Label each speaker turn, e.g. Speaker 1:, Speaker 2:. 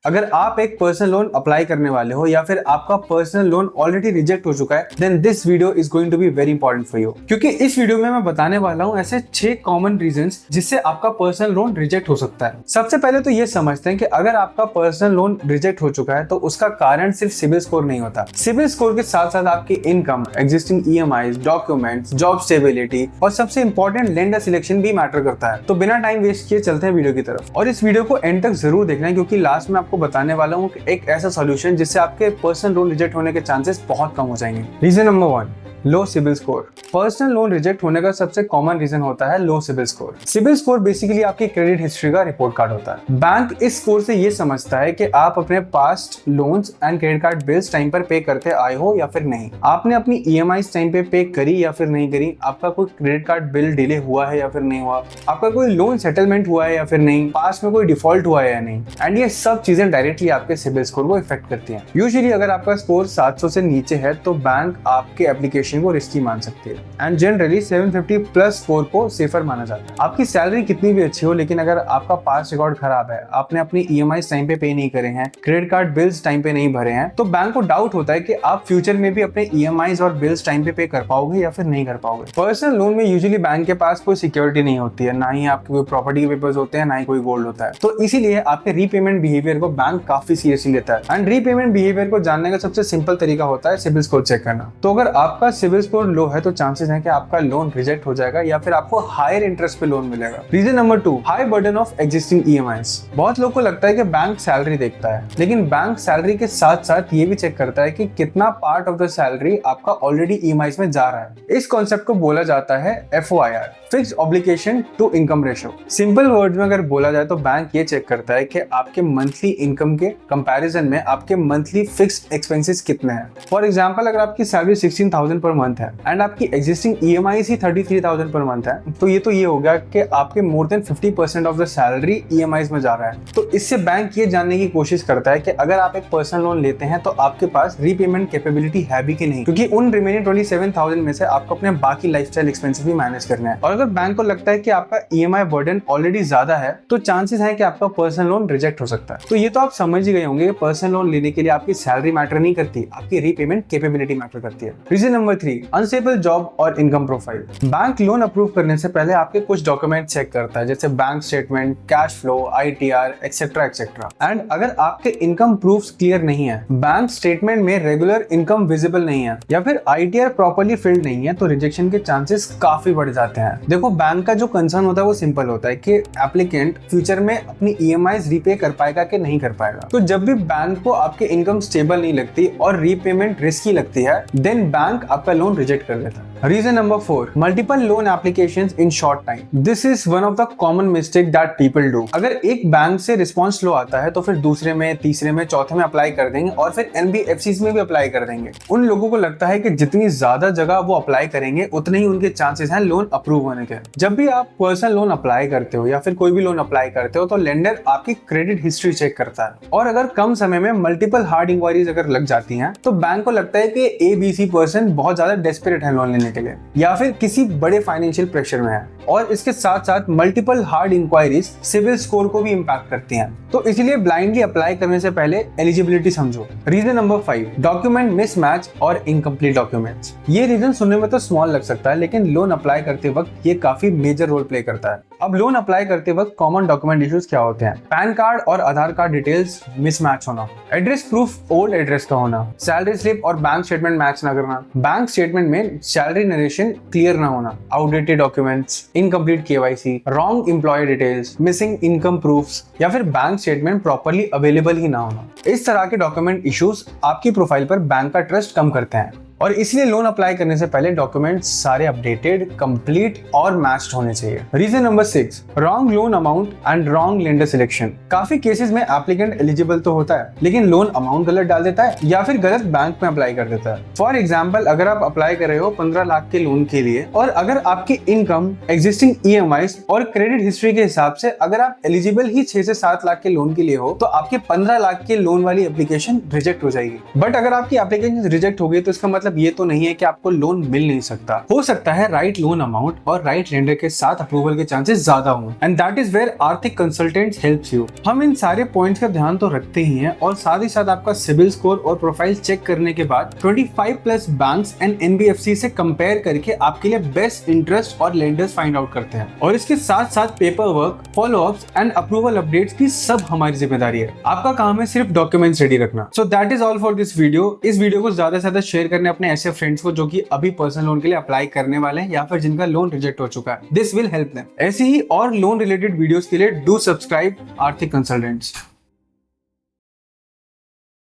Speaker 1: अगर आप एक पर्सनल लोन अप्लाई करने वाले हो या फिर आपका पर्सनल लोन ऑलरेडी रिजेक्ट हो चुका है, then this video is going to be very important for you, क्योंकि इस वीडियो में मैं बताने वाला हूं ऐसे 6 कॉमन रीजंस जिससे आपका पर्सनल लोन रिजेक्ट हो सकता है। सबसे पहले तो ये समझते हैं कि अगर आपका पर्सनल लोन रिजेक्ट हो चुका है तो उसका कारण सिर्फ सिबिल स्कोर नहीं होता। सिबिल स्कोर के साथ साथ आपकी income, existing EMI, documents, job stability और सबसे इंपॉर्टेंट लेंडर सिलेक्शन भी मैटर करता है। तो बिना टाइम वेस्ट किए चलते हैं वीडियो की तरफ, और इस वीडियो को एंड तक जरूर देखना है क्योंकि लास्ट में आपको बताने वाला हूँ एक ऐसा सॉल्यूशन जिससे आपके पर्सनल लोन रिजेक्ट होने के चांसेस बहुत कम हो जाएंगे। Reason number 1, low CIBIL score. Personal loan reject होने का सबसे कॉमन रीजन होता है low CIBIL score. CIBIL score basically आपकी क्रेडिट हिस्ट्री का रिपोर्ट कार्ड होता है। बैंक इस स्कोर से ये समझता है कि आप अपने past loans and credit card bills time पर पे करते आए हो या फिर नहीं, आपने अपनी ईएमआई टाइम पे करी या फिर नहीं करी, आपका कोई क्रेडिट कार्ड बिल डिले हुआ है या फिर नहीं हुआ, आपका कोई लोन सेटलमेंट हुआ है या फिर नहीं, पास में कोई डिफॉल्ट हुआ है या नहीं। एंड ये सब चीजें डायरेक्टली आपके सिबिल स्कोर को इफेक्ट करती हैं। यूजुअली अगर आपका स्कोर 700 से नीचे है तो बैंक आपके एप्लीकेशन को रिस्की मान सकती है, एंड जनरली 750 प्लस स्कोर को सेफर माना जाता है। आपकी सैलरी कितनी भी अच्छी हो, लेकिन अगर आपका पास रिकॉर्ड खराब है, आपने अपनी ईएमआई टाइम पे नहीं करे हैं, क्रेडिट कार्ड बिल्स टाइम पे नहीं भरे हैं, तो बैंक को डाउट होता है कि आप फ्यूचर में भी अपने ईएमआई और बिल्स टाइम पे कर पाओगे या फिर नहीं कर पाओगे। पर्सनल लोन में यूजुअली बैंक के पास कोई सिक्योरिटी नहीं होती है, ना ही आपके कोई प्रॉपर्टी के पेपर्स होते हैं, ना ही कोई गोल्ड होता है, तो इसीलिए आपके रीपेमेंट बिहेवियर को बैंक काफी सीरियसली लेता है। एंड रीपेमेंट बिहेवियर को जानने का सबसे सिंपल तरीका होता है सिबिल स्कोर चेक करना। तो अगर आपका सिबिल स्कोर लो है तो चांसेस है कि आपका लोन रिजेक्ट हो जाएगा या फिर आपको हायर इंटरेस्ट पे लोन मिलेगा। Reason number 2, high burden of existing EMIs. बहुत लोगों को लगता है कि बैंक सैलरी देखता है, लेकिन बैंक सैलरी के साथ साथ ये भी चेक करता है कि कितना पार्ट ऑफ द सैलरी आपका ऑलरेडी ईएमआईज में जा रहा है। इस कॉन्सेप्ट को बोला जाता है FOIR, fixed obligation to income ratio. Simple words में अगर बोला जाए तो बैंक ये चेक करता है कि आपके मंथली इनकम के कंपैरिजन में आपके मंथली फिक्स्ड एक्सपेंसेस कितने हैं। फॉर एग्जांपल, अगर आपकी सैलरी 16,000 पर मंथ है एंड आपकी एग्जिस्टिंग ईएमआई ही 33,000 पर मंथ है, तो ये हो गया कि आपके more than 50% of the salary EMI में जा रहा है। तो इससे बैंक ये जानने की कोशिश करता है कि अगर आप एक पर्सनल लोन लेते हैं तो आपके पास रीपेमेंट कैपेबिलिटी है भी कि नहीं, क्योंकि उन रिमेनिंग 27,000 में से आपको अपने बाकी लाइफस्टाइल एक्सपेंसेस भी मैनेज करने हैं। और अगर बैंक को लगता है कि आपका ईएमआई बर्डन ऑलरेडी ज्यादा है तो चांसेस है कि आपका पर्सनल लोन रिजेक्ट हो सकता है। तो ये तो आप समझ ही गए होंगे कि पर्सनल लोन लेने के लिए आपकी सैलरी मैटर नहीं करती, आपकी रीपेमेंट कैपेबिलिटी मैटर करती है। रीजन नंबर 3, अनस्टेबल जॉब और income profile. Bank loan approve करने से पहले आपके कुछ डॉक्यूमेंट चेक करता है, जैसे bank statement, cash flow, ITR etcetera etcetera. And अगर आपके इनकम प्रूफ्स क्लियर नहीं है, बैंक स्टेटमेंट में रेगुलर इनकम विजिबल नहीं है या फिर ITR प्रॉपर्ली फिल्ड नहीं है, तो रिजेक्शन के चांसेस काफी बढ़ जाते हैं। देखो, बैंक का जो कंसर्न होता है वो सिंपल होता है कि एप्लीकेंट फ्यूचर में अपनी ईएमआईज रीपे कर पाएगा कि नहीं कर पाएगा। तो जब भी बैंक को आपकी इनकम स्टेबल नहीं लगती और रीपेमेंट रिस्की लगती है, देन बैंक आपका लोन रिजेक्ट कर देता है। Reason number 4, multiple loan applications in short time. This is one of the common mistake that people do. अगर एक बैंक से रिस्पॉन्स स्लो आता है तो फिर दूसरे में, तीसरे में, चौथे में अप्लाई कर देंगे और फिर NBFCs में भी अप्लाई कर देंगे। उन लोगों को लगता है कि जितनी ज्यादा जगह वो अप्लाई करेंगे उतने ही उनके चांसेस हैं लोन अप्रूव होने के। जब भी आप पर्सनल लोन अप्लाई करते हो या फिर कोई भी लोन अप्लाई करते हो तो लेंडर आपकी क्रेडिट हिस्ट्री चेक करता है, और अगर कम समय में मल्टीपल हार्ड इंक्वायरीज अगर लग जाती हैं तो बैंक को लगता है कि ABC पर्सन बहुत ज्यादा डेस्परेट है लोन लेने के लिए या फिर किसी बड़े फाइनेंशियल प्रेशर में है। और इसके साथ साथ multiple hard inquiries CIBIL score को भी इंपैक्ट करती हैं, तो इसीलिए ब्लाइंडली अप्लाई करने से पहले एलिजिबिलिटी समझो। रीजन नंबर 5, डॉक्यूमेंट मिसमैच और इनकम्प्लीट डॉक्यूमेंट्स। ये रीजन सुनने में तो स्मॉल लग सकता है, लेकिन लोन अप्लाई करते वक्त ये काफी मेजर रोल प्ले करता है। अब लोन अप्लाई करते वक्त कॉमन डॉक्यूमेंट इश्यूज क्या होते हैं? पैन कार्ड और आधार कार्ड डिटेल्स मिसमैच होना, एड्रेस प्रूफ ओल्ड एड्रेस का होना, सैलरी स्लिप और बैंक स्टेटमेंट मैच ना करना, बैंक स्टेटमेंट में सैलरी नरेशन क्लियर ना होना, outdated documents, incomplete KYC, wrong employ details, missing income proofs या फिर बैंक स्टेटमेंट प्रॉपर्ली अवेलेबल ही ना होना। इस तरह के डॉक्यूमेंट इश्यूज आपकी प्रोफाइल पर बैंक का ट्रस्ट कम करते हैं, और इसलिए लोन अप्लाई करने से पहले डॉक्यूमेंट्स सारे अपडेटेड, कंप्लीट और मैच्ड होने चाहिए। Reason number 6, wrong loan amount and wrong lender selection. काफी केसेस में एप्लीकेंट एलिजिबल तो होता है, लेकिन लोन अमाउंट गलत डाल देता है या फिर गलत बैंक में अप्लाई कर देता है। फॉर एग्जाम्पल, अगर आप अप्लाई कर रहे हो 15 लाख के लोन के लिए और अगर आपकी इनकम, एग्जिस्टिंग EMIs और क्रेडिट हिस्ट्री के हिसाब से अगर आप एलिजिबल ही 6 से 7 लाख के लोन के लिए हो, तो आपके 15 लाख के लोन वाली एप्लीकेशन रिजेक्ट हो जाएगी। बट अगर आपकी एप्लीकेशन रिजेक्ट हो गई तो इसका मतलब मतलब ये तो नहीं है कि आपको लोन मिल नहीं सकता। हो सकता है राइट लोन अमाउंट और राइट लेंडर के साथ अप्रूवल के चांसेस ज्यादा हों, एंड दैट इज वेयर आर्थिक कंसल्टेंट्स हेल्प्स यू। हम इन सारे पॉइंट्स का ध्यान तो रखते ही हैं और साथ ही साथ आपका सिबिल स्कोर और प्रोफाइल चेक करने के बाद 25 प्लस बैंक्स एंड NBFC से कंपेयर करके आपके लिए बेस्ट इंटरेस्ट और लेंडर्स फाइंड आउट करते हैं। और इसके साथ साथ paper work, follow ups and approval updates की सब हमारी जिम्मेदारी है। आपका काम है सिर्फ डॉक्यूमेंट्स रेडी रखना। So that is all for this video. इस वीडियो को ज्यादा से ज्यादा शेयर करने अपने ऐसे फ्रेंड्स को जो कि अभी पर्सनल लोन के लिए अप्लाई करने वाले हैं या फिर जिनका लोन रिजेक्ट हो चुका है। This will help them. ऐसी ही और लोन रिलेटेड वीडियोस के लिए डू सब्सक्राइब आर्थिक कंसल्टेंट्स।